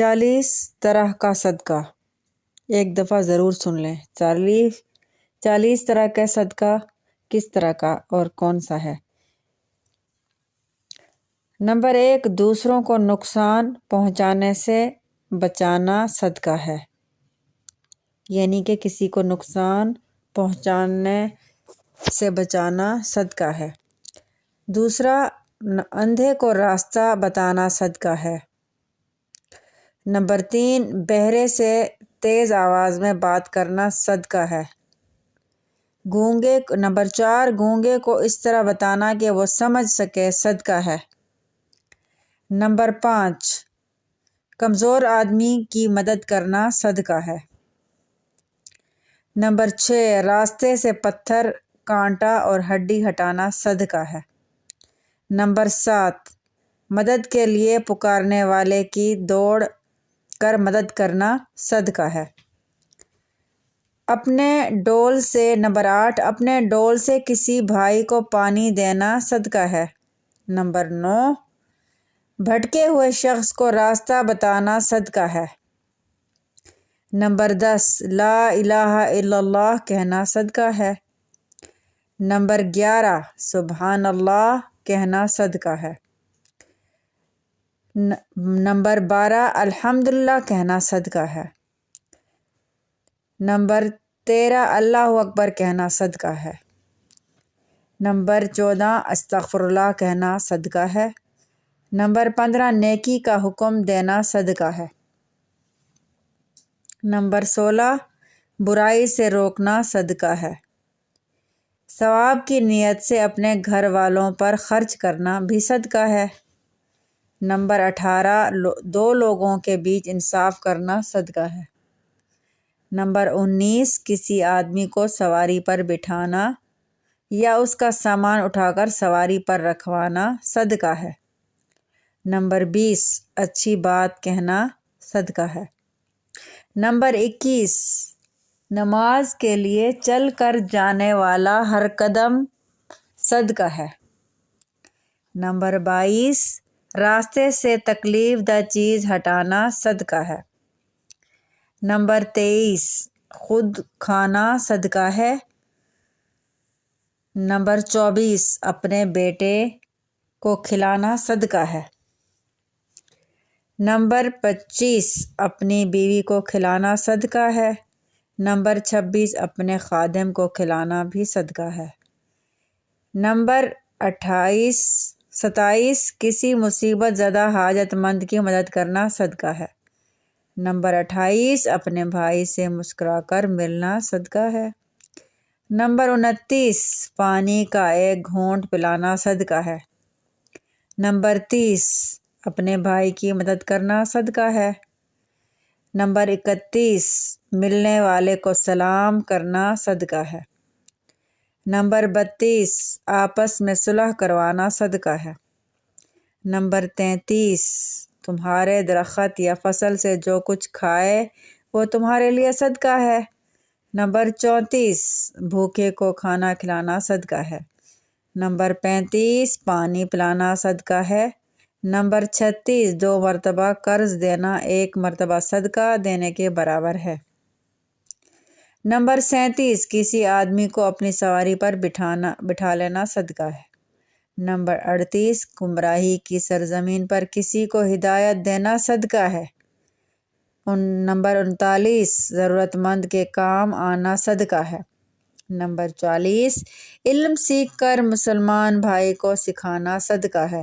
40 طرح کا صدقہ، ایک دفعہ ضرور سن لیں۔ 40 طرح کا صدقہ کس طرح کا اور کون سا ہے؟ نمبر 1، دوسروں کو نقصان پہنچانے سے بچانا صدقہ ہے، یعنی کہ کسی کو نقصان پہنچانے سے بچانا صدقہ ہے۔ دوسرا، اندھے کو راستہ بتانا صدقہ ہے۔ نمبر 3، بہرے سے تیز آواز میں بات کرنا صدقہ ہے۔ نمبر 4، گونگے کو اس طرح بتانا کہ وہ سمجھ سکے صدقہ ہے۔ نمبر 5، کمزور آدمی کی مدد کرنا صدقہ ہے۔ نمبر 6، راستے سے پتھر، کانٹا اور ہڈی ہٹانا صدقہ ہے۔ نمبر 7، مدد کے لیے پکارنے والے کی دوڑ کر مدد کرنا صدقہ ہے۔ نمبر 8، اپنے ڈول سے کسی بھائی کو پانی دینا صدقہ ہے۔ نمبر 9، بھٹکے ہوئے شخص کو راستہ بتانا صدقہ ہے۔ نمبر 10، لا الہ الا اللہ کہنا صدقہ ہے۔ نمبر 11، سبحان اللہ کہنا صدقہ ہے۔ نمبر 12، الحمدللہ کہنا صدقہ ہے۔ نمبر 13، اللہ اکبر کہنا صدقہ ہے۔ نمبر 14، استغفر اللہ کہنا صدقہ ہے۔ نمبر 15، نیکی کا حکم دینا صدقہ ہے۔ نمبر 16، برائی سے روکنا صدقہ ہے۔ ثواب کی نیت سے اپنے گھر والوں پر خرچ کرنا بھی صدقہ ہے۔ نمبر 18، دو لوگوں کے بیچ انصاف کرنا صدقہ ہے۔ نمبر 19، کسی آدمی کو سواری پر بٹھانا یا اس کا سامان اٹھا کر سواری پر رکھوانا صدقہ ہے۔ نمبر 20، اچھی بات کہنا صدقہ ہے۔ نمبر 21، نماز کے لیے چل کر جانے والا ہر قدم صدقہ ہے۔ نمبر 22، راستے سے تکلیف دہ چیز ہٹانا صدقہ ہے۔ نمبر 23، خود کھانا صدقہ ہے۔ نمبر 24، اپنے بیٹے کو کھلانا صدقہ ہے۔ نمبر 25، اپنی بیوی کو کھلانا صدقہ ہے۔ نمبر 26، اپنے خادم کو کھلانا بھی صدقہ ہے۔ نمبر 27، کسی مصیبت زدہ حاجت مند کی مدد کرنا صدقہ ہے۔ نمبر 28، اپنے بھائی سے مسکرا کر ملنا صدقہ ہے۔ نمبر 29، پانی کا ایک گھونٹ پلانا صدقہ ہے۔ نمبر 30، اپنے بھائی کی مدد کرنا صدقہ ہے۔ نمبر 31، ملنے والے کو سلام کرنا صدقہ ہے۔ نمبر 32، آپس میں صلح کروانا صدقہ ہے۔ نمبر 33، تمہارے درخت یا فصل سے جو کچھ کھائے وہ تمہارے لیے صدقہ ہے۔ نمبر 34، بھوکے کو کھانا کھلانا صدقہ ہے۔ نمبر 35، پانی پلانا صدقہ ہے۔ نمبر 36، 2 مرتبہ قرض دینا 1 مرتبہ صدقہ دینے کے برابر ہے۔ نمبر 37، کسی آدمی کو اپنی سواری پر بٹھا لینا صدقہ ہے۔ نمبر 38، گمراہی کی سرزمین پر کسی کو ہدایت دینا صدقہ ہے۔ نمبر 39، ضرورت مند کے کام آنا صدقہ ہے۔ نمبر 40، علم سیکھ کر مسلمان بھائی کو سکھانا صدقہ ہے۔